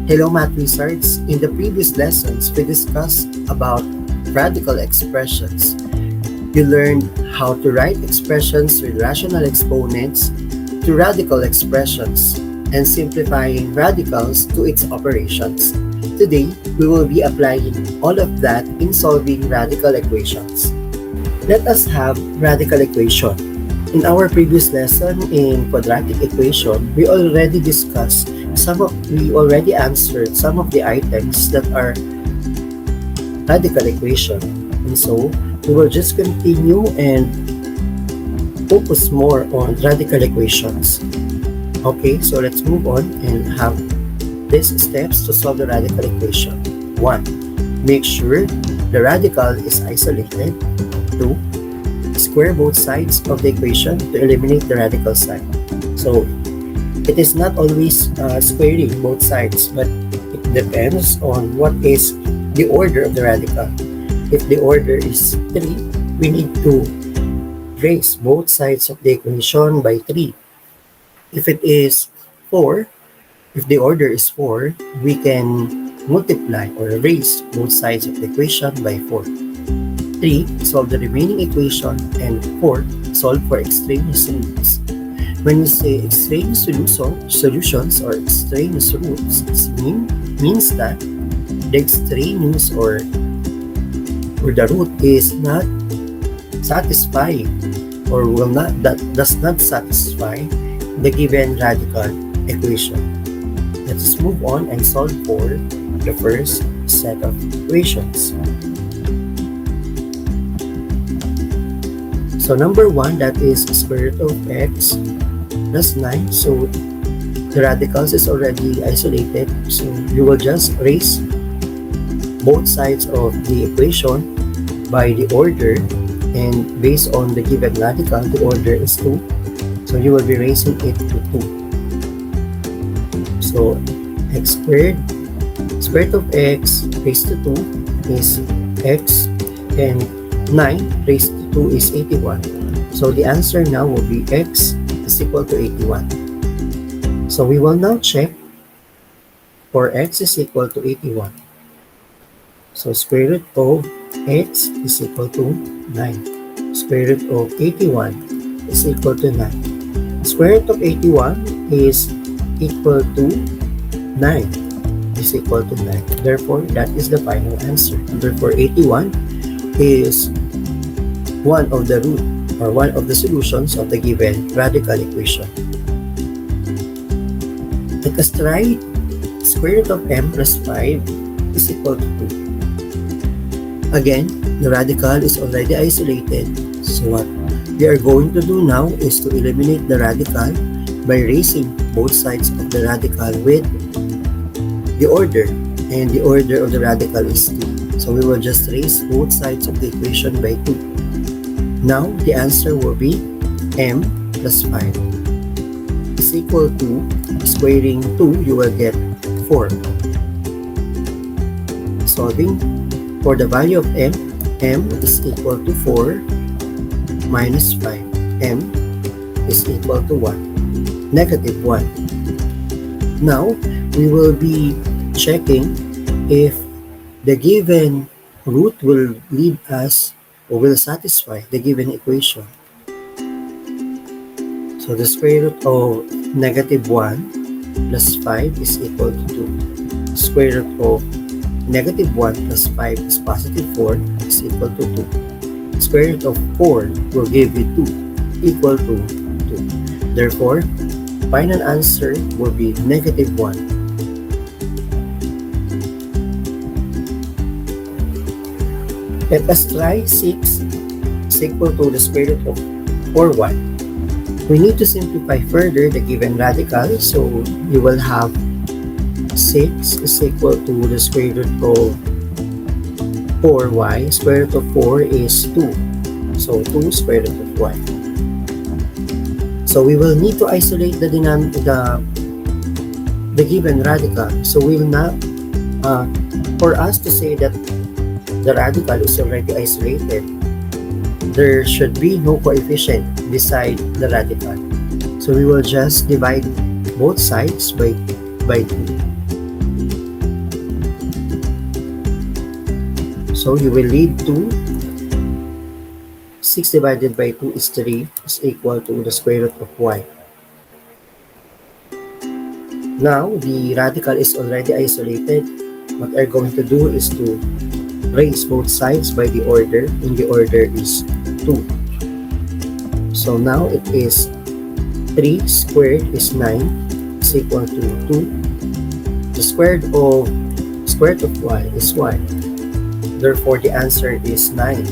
Hello, math wizards. In the previous lessons, we discussed about radical expressions. You learned how to write expressions with rational exponents to radical expressions and simplifying radicals to its operations. Today, we will be applying all of that in solving radical equations. Let us have radical equation. In our previous lesson in quadratic equation, we already answered some of the items that are radical equation. And so, we will just continue and focus more on radical equations. Okay, so let's move on and have these steps to solve the radical equation. 1. Make sure the radical is isolated. 2. Square both sides of the equation to eliminate the radical sign. So, it is not always squaring both sides, but it depends on what is the order of the radical. If the order is 3, we need to raise both sides of the equation by 3. If it is 4, if the order is 4, we can multiply or raise both sides of the equation by 4. 3. Solve the remaining equation, and 4. Solve for extraneous roots. When we say extraneous solutions or extraneous roots, it means that the extraneous or the root is not satisfying or does not satisfy the given radical equation. Let us move on and solve for the first set of equations. So number 1, that is square root of x plus 9. So the radicals is already isolated. So you will just raise both sides of the equation by the order, and based on the given radical, the order is 2. So you will be raising it to 2. So x squared, square root of x raised to 2 is x, and 9 raised to 2 is 81. So the answer now will be x is equal to 81. So we will now check for x is equal to 81. So square root of x is equal to 9. Square root of 81 is equal to 9. Square root of 81 is equal to 9. Is equal to 9. Therefore, that is the final answer. Therefore, 81 is one of the root or one of the solutions of the given radical equation. Let us try square root of m plus 5 is equal to 2. Again, the radical is already isolated. So what we are going to do now is to eliminate the radical by raising both sides of the radical with the order, and the order of the radical is 2. So we will just raise both sides of the equation by 2. Now, the answer will be m plus 5 is equal to squaring 2, you will get 4. Solving for the value of m is equal to 4 minus 5. M is equal to 1, negative 1. Now, we will be checking if the given root will lead us or will satisfy the given equation. So the square root of negative 1 plus 5 is equal to 2. Square root of negative 1 plus 5 is positive 4 is equal to 2. Square root of 4 will give you 2 equal to 2. Therefore, final answer will be negative 1. Let us try 6 is equal to the square root of 4y. We need to simplify further the given radical, so you will have 6 is equal to the square root of 4y. Square root of 4 is 2. So 2 square root of y. So we will need to isolate the given radical. So we will not, for us to say that the radical is already isolated, there should be no coefficient beside the radical. So we will just divide both sides by 2. So you will lead to 6 divided by 2 is 3 is equal to the square root of y. Now, the radical is already isolated. What we're going to do is to raise both sides by the order, and the order is 2. So now it is 3 squared is 9 is equal to 2. The square root of y is 1. Therefore, the answer is 9.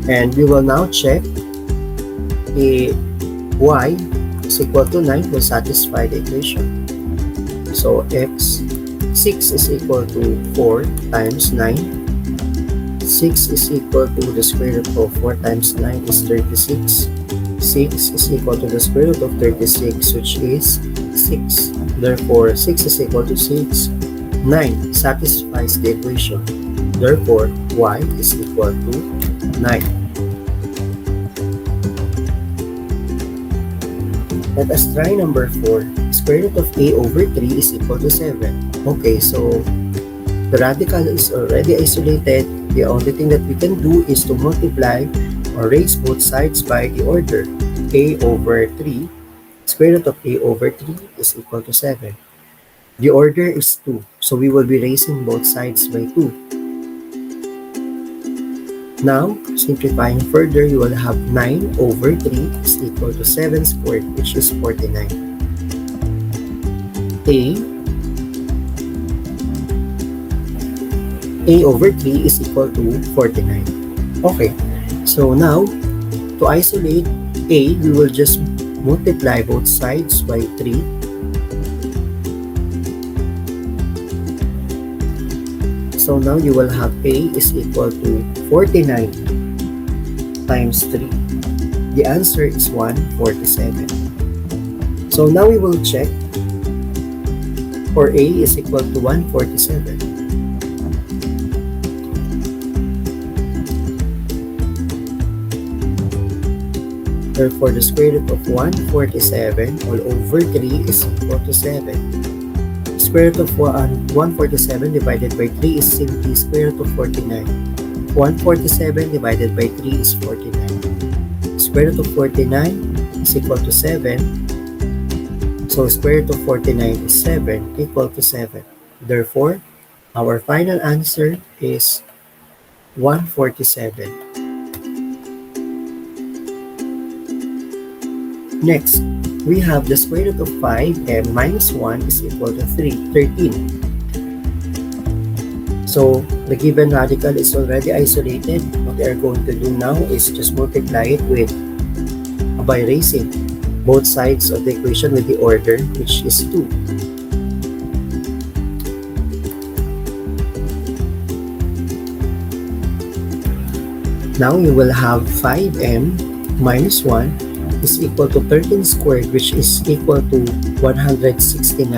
And we will now check if y is equal to 9 will satisfy the equation. So x 6 is equal to 4 times 9. 6 is equal to the square root of 4 times 9 is 36. 6 is equal to the square root of 36, which is 6. Therefore, 6 is equal to 6. 9 satisfies the equation. Therefore, y is equal to 9. Let us try number 4. Square root of a over 3 is equal to 7. Okay, so the radical is already isolated. The only thing that we can do is to multiply or raise both sides by the order. A over 3, square root of a over 3 is equal to 7. The order is 2, so we will be raising both sides by 2. Now, simplifying further, you will have 9 over 3 is equal to 7 squared, which is 49. A over 3 is equal to 49. Okay, so now, to isolate A, we will just multiply both sides by 3. So now you will have A is equal to 49 times 3. The answer is 147. So now we will check for A is equal to 147. Therefore, the square root of 147 all over 3 is equal to 7. Square root of 147 divided by 3 is simply square root of 49. 147 divided by 3 is 49. Square root of 49 is equal to 7. So square root of 49 is 7 equal to 7. Therefore, our final answer is 147. Next, we have the square root of 5m minus 1 is equal to 13. So, the given radical is already isolated. What we are going to do now is just multiply it by raising both sides of the equation with the order, which is 2. Now, you will have 5m minus 1 is equal to 13 squared, which is equal to 169.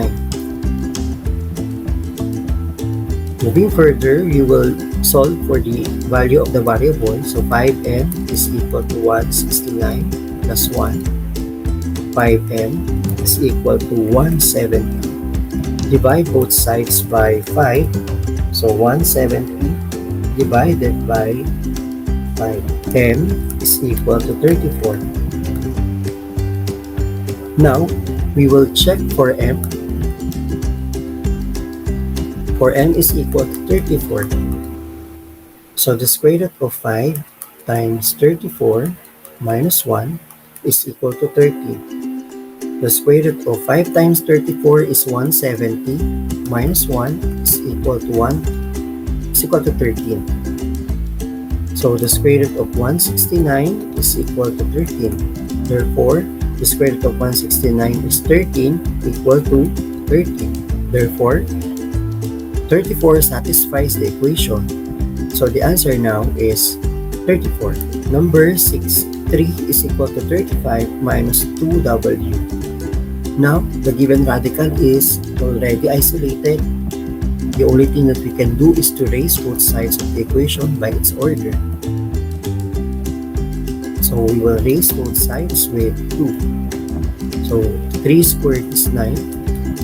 Moving further, you will solve for the value of the variable. So 5m is equal to 169 plus 1. 5m is equal to 170. Divide both sides by 5. So 170 divided by 5. m is equal to 34. Now, we will check for m. For m is equal to 34. So the square root of 5 times 34 minus 1 is equal to 13. The square root of 5 times 34 is 170 minus 1 is equal to 13. So the square root of 169 is equal to 13. Therefore, the square root of 169 is 13 equal to 13. Therefore, 34 satisfies the equation. So the answer now is 34. Number 6. 3 is equal to 35 minus 2w. Now, the given radical is already isolated. The only thing that we can do is to raise both sides of the equation by its order. So we will raise both sides with 2. So 3 squared is 9.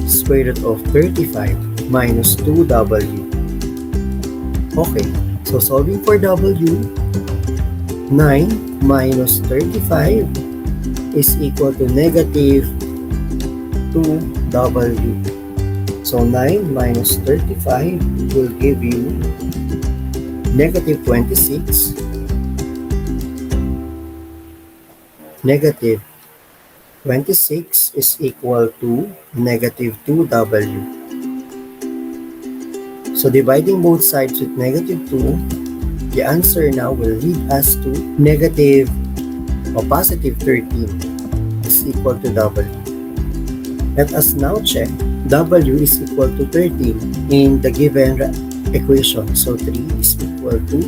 Square root of 35 minus 2w. Okay, So solving for W, 9 minus 35 is equal to negative 2W. So 9 minus 35 will give you negative 26. Negative 26 is equal to negative 2W. So dividing both sides with negative 2, the answer now will lead us to negative or positive 13 is equal to W. Let us now check W is equal to 13 in the given equation. So 3 is equal to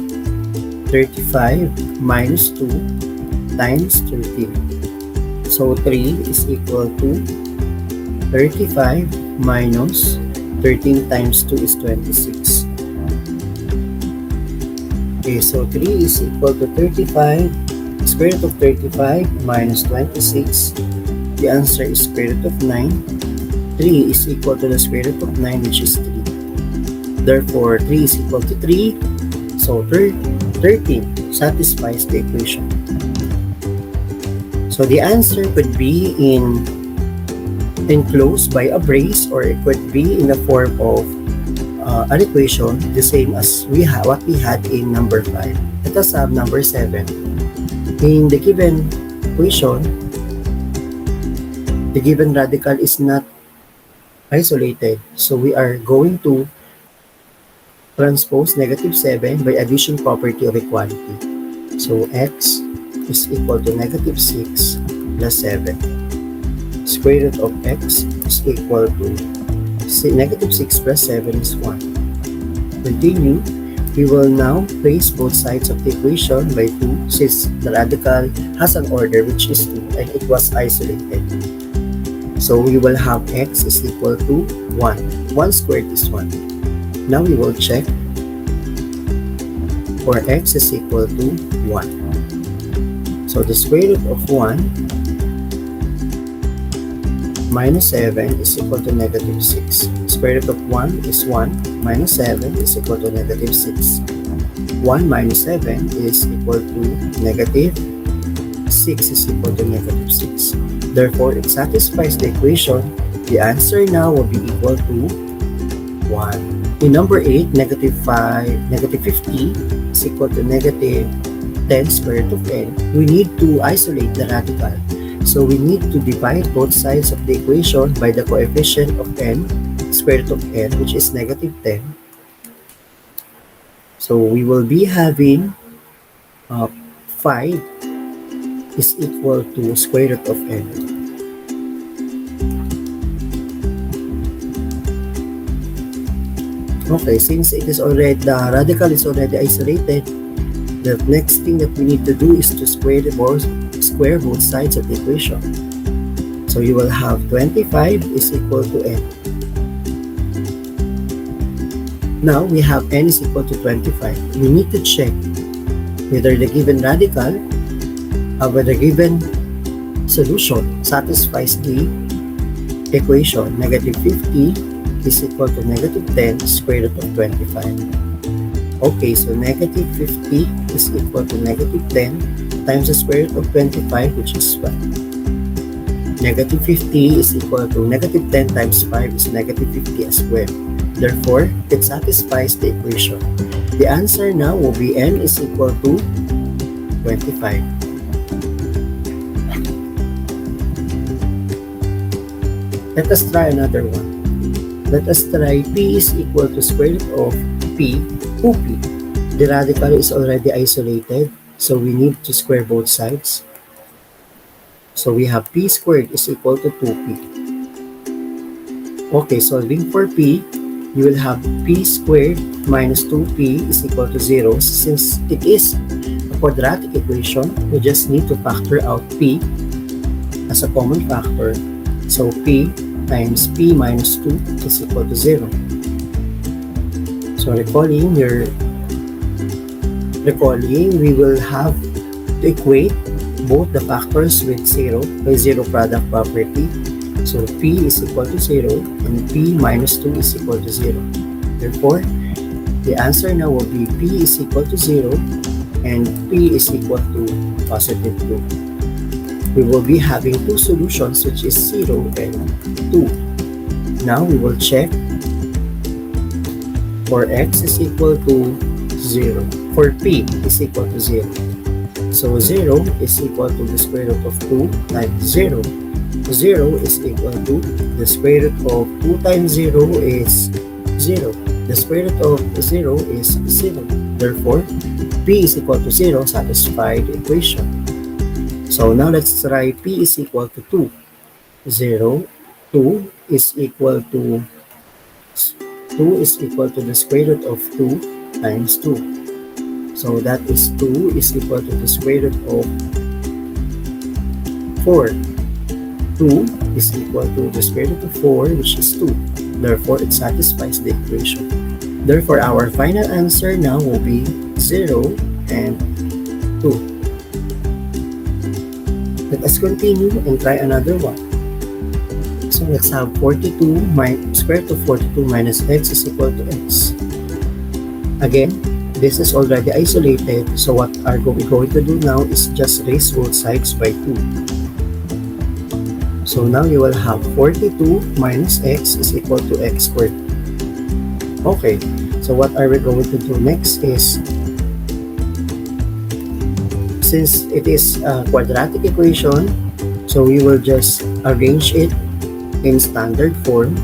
35 minus 2 times 13. So 3 is equal to 35 minus 13 times 2 is 26. Okay, so 3 is equal to 35. Square root of 35 minus 26. The answer is square root of 9. 3 is equal to the square root of 9, which is 3. Therefore, 3 is equal to 3. So 13 satisfies the equation. So the answer could be enclosed by a brace, or it could be in the form of an equation the same as what we had in number 5. Let us have number 7. In the given equation, the given radical is not isolated. So we are going to transpose negative 7 by addition property of equality. So x is equal to negative 6 plus 7. Square root of x is equal to negative 6 plus 7 is 1. Continue. We will now place both sides of the equation by 2 since the radical has an order which is 2 and it was isolated. So we will have x is equal to 1. 1 squared is 1. Now we will check for x is equal to 1. So the square root of 1 minus 7 is equal to negative 6. Square root of 1 is 1 minus 7 is equal to negative 6. 1 minus 7 is equal to negative 6 is equal to negative 6. Therefore, it satisfies the equation. The answer now will be equal to 1. In number 8, negative 50 is equal to negative 10 square root of n. We need to isolate the radical. So we need to divide both sides of the equation by the coefficient of n, square root of n, which is negative 10. So we will be having 5 is equal to square root of n. Okay, since it is already, the radical is already isolated, the next thing that we need to do is to square both sides of the equation. So you will have 25 is equal to n. Now we have n is equal to 25. We need to check whether the given radical whether the given solution satisfies the equation. Negative 50 is equal to negative 10 square root of 25. Okay, so negative 50 is equal to negative 10 times the square root of 25, which is 5. Negative 50 is equal to negative 10 times 5 is negative 50 as well. Therefore, it satisfies the equation. The answer now will be n is equal to 25. Let us try another one. Let us try p is equal to square root of p, 2p. The radical is already isolated, so we need to square both sides. So we have p squared is equal to 2p. Okay, solving for p, you will have p squared minus 2p is equal to 0. Since it is a quadratic equation, we just need to factor out p as a common factor. So p times p minus 2 is equal to 0. So recalling, we will have to equate both the factors with 0 by zero product property. So p is equal to 0 and p minus 2 is equal to 0. Therefore, the answer now will be p is equal to 0 and p is equal to positive 2. We will be having two solutions, which is 0 and 2. Now we will check for x is equal to 0, for p is equal to 0. So 0 is equal to the square root of 2 times 0. 0 is equal to the square root of 2 times 0 is 0. The square root of 0 is 0. Therefore, p is equal to 0 satisfies the equation. So now let's try p is equal to 2. 0, 2 is equal to the square root of 2 times 2. So that is 2 is equal to the square root of 4. 2 is equal to the square root of 4, which is 2. Therefore, it satisfies the equation. Therefore, our final answer now will be 0 and 2. Let us continue and try another one. So let's have 42 square root of 42 minus x is equal to x. Again, this is already isolated, so what we're going to do now is just raise both sides by 2. So now you will have 42 minus x is equal to x squared. Okay, so what are we going to do next is, since it is a quadratic equation, so we will just arrange it in standard form.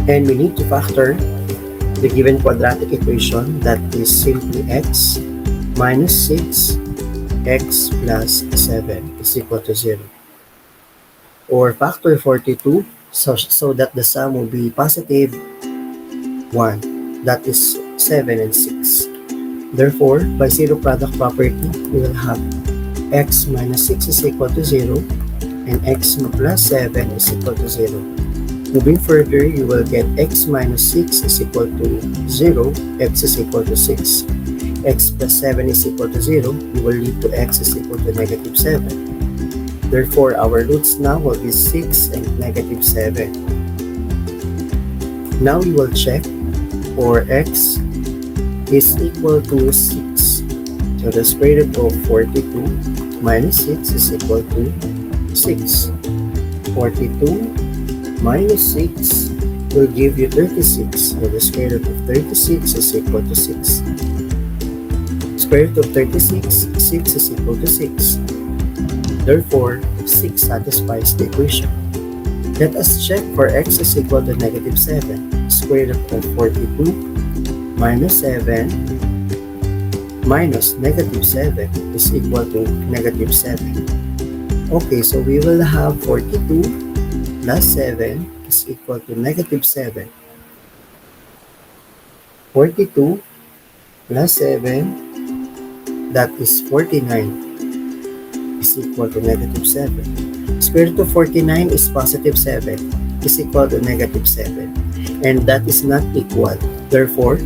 And we need to factor the given quadratic equation, that is simply x minus 6 x plus 7 is equal to 0. Or factor 42 so that the sum will be positive 1, that is 7 and 6. Therefore, by zero product property, we will have x minus 6 is equal to 0 and x plus 7 is equal to 0. Moving further, you will get x minus 6 is equal to 0, x is equal to 6. X plus 7 is equal to 0, you will lead to x is equal to negative 7. Therefore, our roots now will be 6 and negative 7. Now we will check for x is equal to 6. So the square root of 42 minus 6 is equal to 6. 42 minus 6 will give you 36. So the square root of 36 is equal to 6. Square root of 36, 6 is equal to 6. Therefore, 6 satisfies the equation. Let us check for x is equal to negative 7. Square root of 42 minus 7 minus negative 7 is equal to negative 7. Okay, so we will have 42 plus 7 is equal to negative 7. 42 plus 7, that is 49, is equal to negative 7. Square root of 49 is positive 7, is equal to negative 7. And that is not equal. Therefore,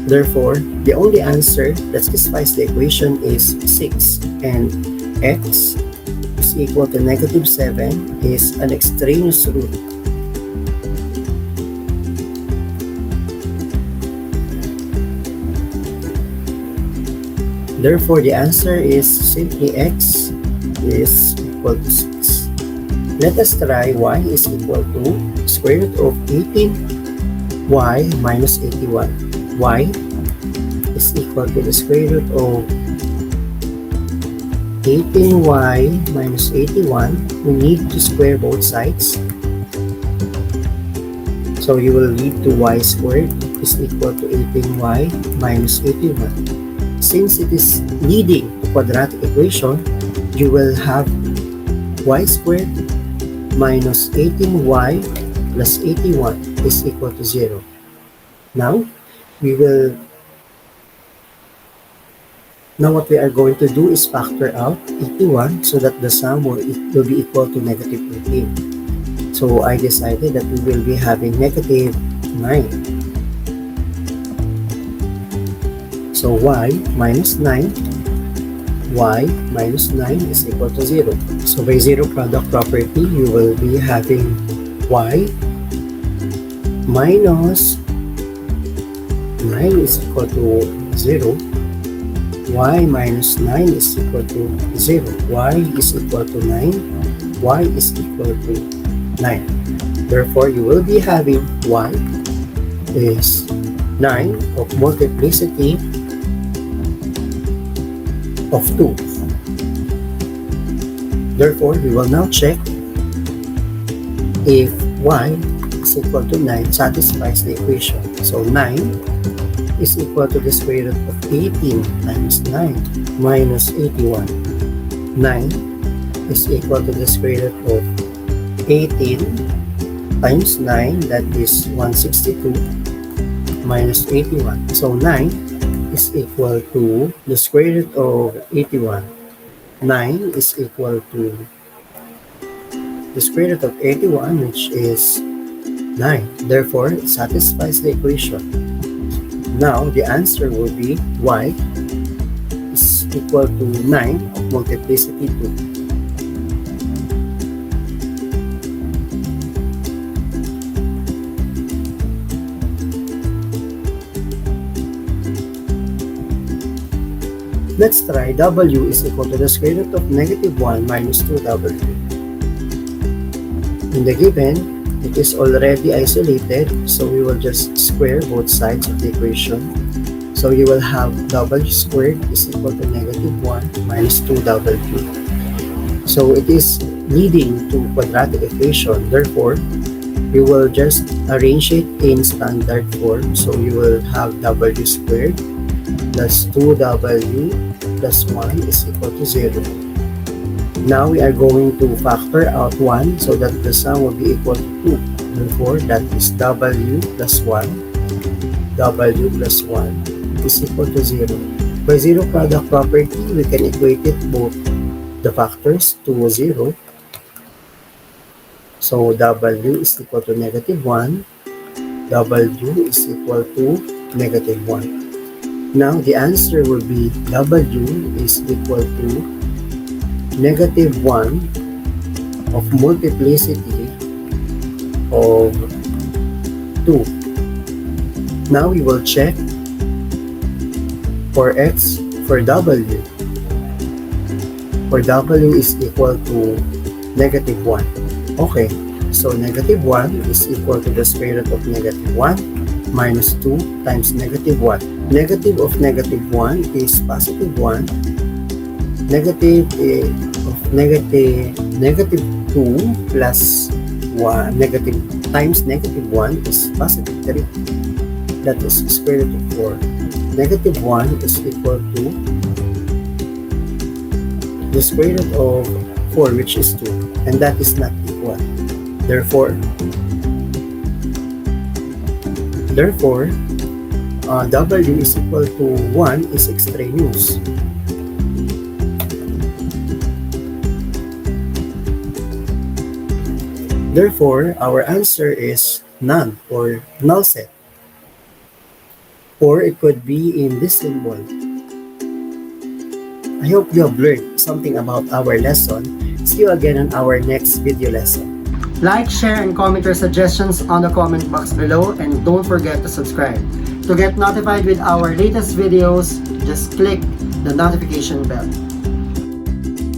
the only answer that satisfies the equation is 6. And x is equal to negative 7 is an extraneous root. Therefore, the answer is simply x is equal to 6. Let us try y is equal to square root of 18y minus 81. Y is equal to the square root of 18y minus 81. We need to square both sides. So you will lead to y squared is equal to 18y minus 81. Since it is leading to quadratic equation, you will have y squared minus 18y plus 81 is equal to 0. Now what we are going to do is factor out 81 so that the sum will be equal to negative 18. So I decided that we will be having negative 9. So y minus 9 y minus 9 is equal to 0. So by zero product property, you will be having y minus 9 is equal to 0. Y minus 9 is equal to 0. Y is equal to 9. Y is equal to 9. Therefore, you will be having y is 9 of multiplicity of 2. Therefore, we will now check if y is equal to 9 satisfies the equation. So 9 is equal to the square root of 18 times 9 minus 81. 9 is equal to the square root of 18 times 9, that is 162, minus 81. So 9 is equal to the square root of 81. 9 is equal to the square root of 81, which is 9. Therefore, it satisfies the equation. Now, the answer will be y is equal to 9 of multiplicity 2. Let's try w is equal to the square root of negative 1 minus 2w. In the given, it is already isolated, so we will just square both sides of the equation. So you will have w squared is equal to negative 1 minus 2w. So it is leading to quadratic equation. Therefore, we will just arrange it in standard form. So you will have w squared plus 2w plus 1 is equal to 0. Now we are going to factor out 1 so that the sum will be equal to 2. Therefore, that is w plus 1. W plus 1 is equal to 0. By zero product property, we can equate it both the factors to 0. So w is equal to negative 1. W is equal to negative 1. Now, the answer will be w is equal to negative 1 of multiplicity of 2. Now, we will check for x for w. For w is equal to negative 1. Okay, so negative 1 is equal to the square root of negative 1 minus 2 times negative 1. Negative of negative 1 is positive 1. Negative of negative 2 plus 1 negative times negative 1 is positive 3. That is square root of 4. Negative 1 is equal to the square root of 4, which is 2, and that is not equal. Therefore, w is equal to 1 is extraneous. Therefore, our answer is none or null set. Or it could be in this symbol. I hope you have learned something about our lesson. See you again on our next video lesson. Like, share, and comment your suggestions on the comment box below, and don't forget to subscribe. To get notified with our latest videos, just click the notification bell.